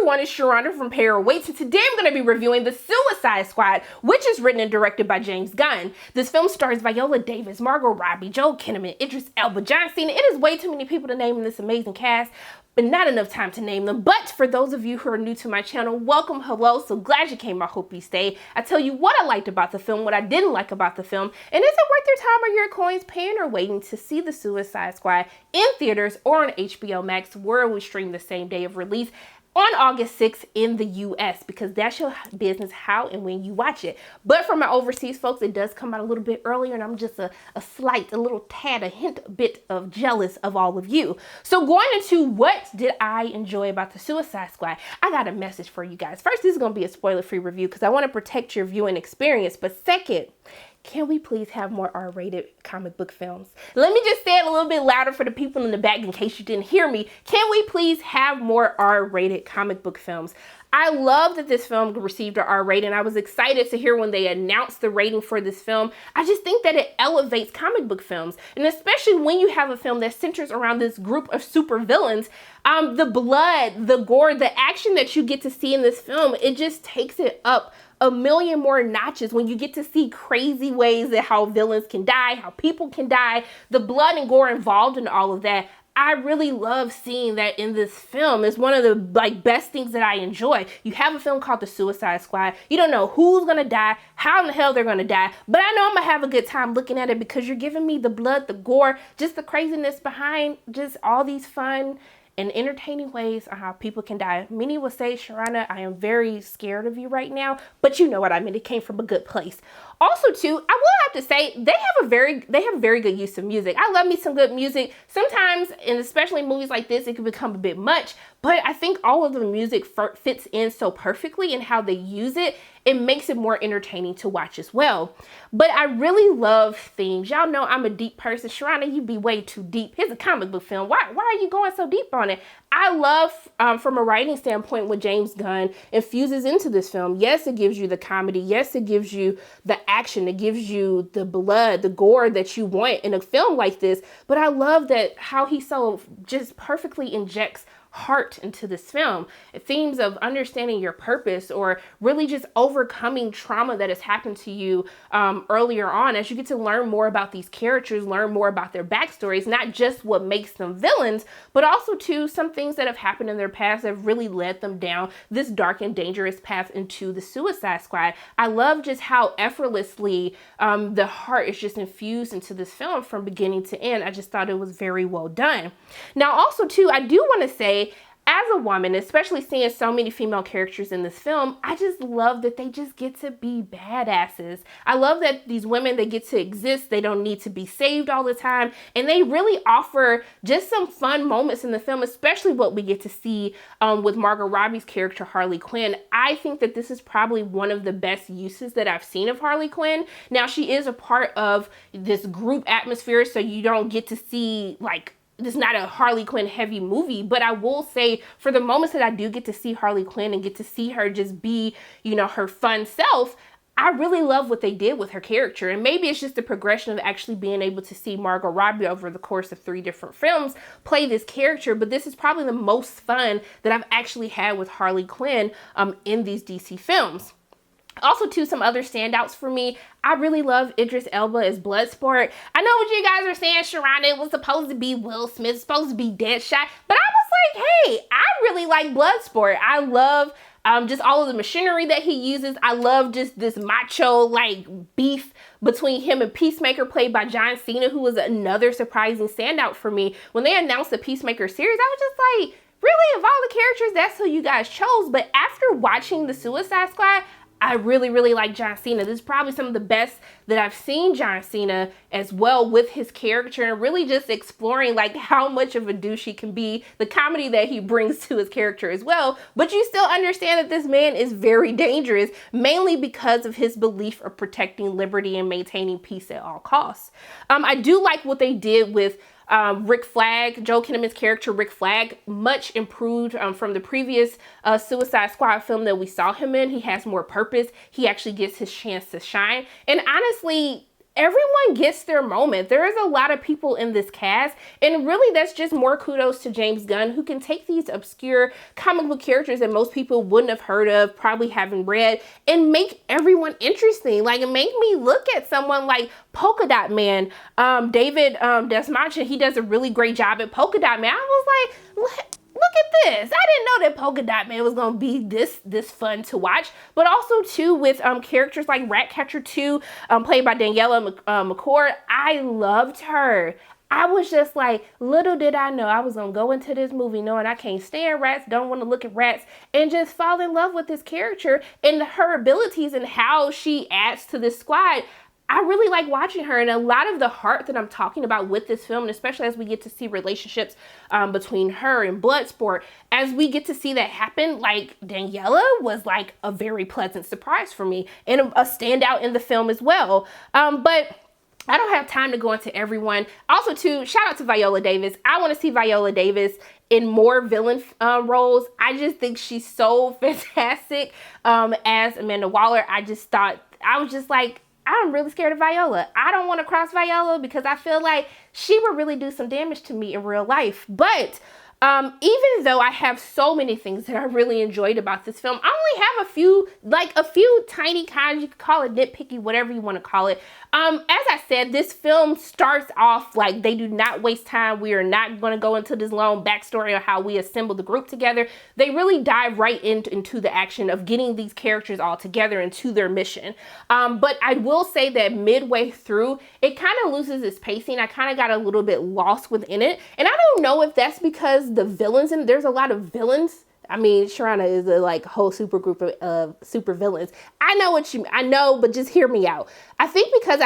everyone, it's Sharona from Para Waits, and today I'm going to be reviewing The Suicide Squad, which is written and directed by James Gunn. This film stars Viola Davis, Margot Robbie, Joel Kinnaman, Idris Elba, John Cena. It is way too many people to name in this amazing cast, but not enough time to name them. But for those of you who are new to my channel, welcome, hello, so glad you came, I hope you stay. I tell you what I liked about the film, what I didn't like about the film, and is it worth your time or your coins paying or waiting to see The Suicide Squad in theaters or on HBO Max, where we stream the same day of release on August 6th in the US, because that's your business how and when you watch it. But for my overseas folks, it does come out a little bit earlier, and I'm just a little tad, a hint, a bit of jealous of all of you. So going into what did I enjoy about The Suicide Squad, I got a message for you guys. First, this is going to be a spoiler-free review because I want to protect your viewing experience. But second, can we please have more R-rated comic book films? Let me just say it a little bit louder for the people in the back in case you didn't hear me. Can we please have more R-rated comic book films? I love that this film received an R rating. I was excited to hear when they announced the rating for this film. I just think that it elevates comic book films. And especially when you have a film that centers around this group of supervillains, the blood, the gore, the action that you get to see in this film, it just takes it up a million more notches when you get to see crazy ways that how villains can die, how people can die, the blood and gore involved in all of that. I really love seeing that in this film. It's one of the best things that I enjoy. You have a film called The Suicide Squad. You don't know who's gonna die, how in the hell they're gonna die, but I know I'm gonna have a good time looking at it because you're giving me the blood, the gore, just the craziness behind just all these fun and entertaining ways on how people can die. Many will say, Sharona, I am very scared of you right now, but you know what I mean. It came from a good place. Also, too, I will have to say they have very good use of music. I love me some good music. Sometimes, and especially movies like this, it can become a bit much, but I think all of the music fits in so perfectly in how they use it. It makes it more entertaining to watch as well. But I really love themes. Y'all know I'm a deep person. Sharona, you be way too deep. Here's a comic book film. Why are you going so deep on it? I love, from a writing standpoint, what James Gunn infuses into this film. Yes, it gives you the comedy. Yes, it gives you the action. It gives you the blood, the gore that you want in a film like this. But I love that how he so just perfectly injects heart into this film. Themes of understanding your purpose or really just overcoming trauma that has happened to you earlier on, as you get to learn more about these characters, learn more about their backstories, not just what makes them villains, but also too some things that have happened in their past that have really led them down this dark and dangerous path into the Suicide Squad. I love just how effortlessly the heart is just infused into this film from beginning to end. I just thought it was very well done. Now also too, I do want to say, as a woman, especially seeing so many female characters in this film, I just love that they just get to be badasses. I love that these women, they get to exist. They don't need to be saved all the time. And they really offer just some fun moments in the film, especially what we get to see with Margot Robbie's character, Harley Quinn. I think that this is probably one of the best uses that I've seen of Harley Quinn. Now, she is a part of this group atmosphere, so you don't get to see, like, this is not a Harley Quinn heavy movie, but I will say for the moments that I do get to see Harley Quinn and get to see her just be, you know, her fun self, I really love what they did with her character. And maybe it's just the progression of actually being able to see Margot Robbie over the course of 3 different films play this character, but this is probably the most fun that I've actually had with Harley Quinn in these DC films. Also, too, some other standouts for me. I really love Idris Elba as Bloodsport. I know what you guys are saying, Sharona, it was supposed to be Will Smith, supposed to be Deadshot, but I was like, hey, I really like Bloodsport. I love just all of the machinery that he uses. I love just this macho, like, beef between him and Peacemaker, played by John Cena, who was another surprising standout for me. When they announced the Peacemaker series, I was just like, really, of all the characters, that's who you guys chose? But after watching The Suicide Squad, I really, really like John Cena. This is probably some of the best that I've seen John Cena as well with his character, and really just exploring like how much of a douche he can be, the comedy that he brings to his character as well. But you still understand that this man is very dangerous, mainly because of his belief of protecting liberty and maintaining peace at all costs. I do like what they did with Rick Flagg, Joel Kinnaman's character, Rick Flagg, much improved from the previous Suicide Squad film that we saw him in. He has more purpose. He actually gets his chance to shine. And honestly, everyone gets their moment. There is a lot of people in this cast, and really that's just more kudos to James Gunn, who can take these obscure comic book characters that most people wouldn't have heard of, probably haven't read, and make everyone interesting. Like, it made me look at someone like Polka Dot Man, David Desmacha. He does a really great job at Polka Dot Man. I was like, look at this. I didn't know that Polka Dot Man was going to be this fun to watch. But also, too, with characters like Ratcatcher 2, played by Daniela McCord. I loved her. I was just like, little did I know I was going to go into this movie knowing I can't stand rats, don't want to look at rats, and just fall in love with this character and her abilities and how she adds to this squad. I really like watching her, and a lot of the heart that I'm talking about with this film, and especially as we get to see relationships between her and Bloodsport, as we get to see that happen, like, Daniela was like a very pleasant surprise for me and a standout in the film as well. But I don't have time to go into everyone. Also, too, shout out to Viola Davis. I want to see Viola Davis in more villain roles. I just think she's so fantastic as Amanda Waller. I was just like, I'm really scared of Viola. I don't want to cross Viola because I feel like she would really do some damage to me in real life. But even though I have so many things that I really enjoyed about this film, I only have a few tiny kinds. You could call it nitpicky, whatever you want to call it. As I said, this film starts off like they do not waste time. We are not going to go into this long backstory of how we assembled the group together. They really dive right into the action of getting these characters all together into their mission. But I will say that midway through, it kind of loses its pacing. I kind of got a little bit lost within it. And I don't know if that's because the villains, and there's a lot of villains. I mean, Sharana is a like whole super group of super villains. I know, but just hear me out. I think because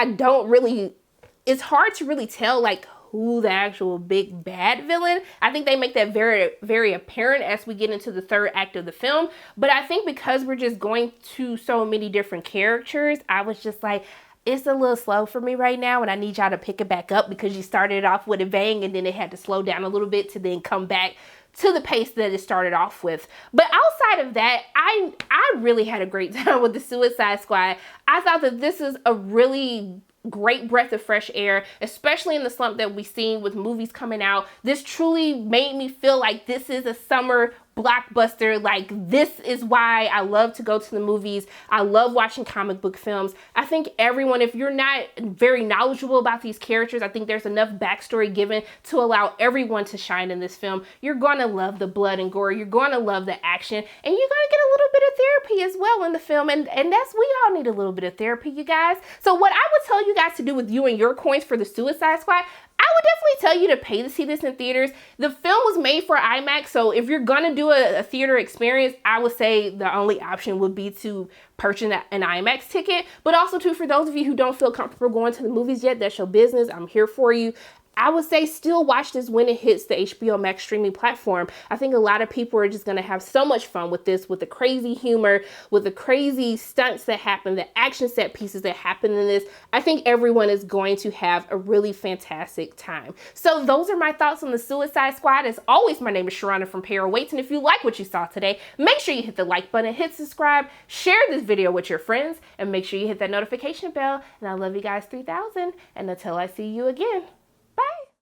it's hard to really tell like who the actual big bad villain. I think they make that very, very apparent as we get into the third act of the film. But I think because we're just going to so many different characters, I was just like, it's a little slow for me right now, and I need y'all to pick it back up because you started off with a bang and then it had to slow down a little bit to then come back to the pace that it started off with. But outside of that, I really had a great time with the Suicide Squad. I thought that this is a really great breath of fresh air, especially in the slump that we've seen with movies coming out. This truly made me feel like this is a summer blockbuster. Like, this is why I love to go to the movies. I love watching comic book films. I think everyone, if you're not very knowledgeable about these characters, I think there's enough backstory given to allow everyone to shine in this film. You're going to love the blood and gore. You're going to love the action, and you're going to get a little bit of therapy as well in the film. And we all need a little bit of therapy, you guys. So what I would tell you guys to do with you and your coins for the Suicide Squad, I would definitely tell you to pay to see this in theaters. The film was made for IMAX, so if you're gonna do a theater experience, I would say the only option would be to purchase an IMAX ticket. But also, too, for those of you who don't feel comfortable going to the movies yet, that's your business. I'm here for you. I would say still watch this when it hits the HBO Max streaming platform. I think a lot of people are just going to have so much fun with this, with the crazy humor, with the crazy stunts that happen, the action set pieces that happen in this. I think everyone is going to have a really fantastic time. So those are my thoughts on the Suicide Squad. As always, my name is Sharana from Para Waits, and if you like what you saw today, make sure you hit the like button, hit subscribe, share this video with your friends, and make sure you hit that notification bell. And I love you guys 3000, and until I see you again.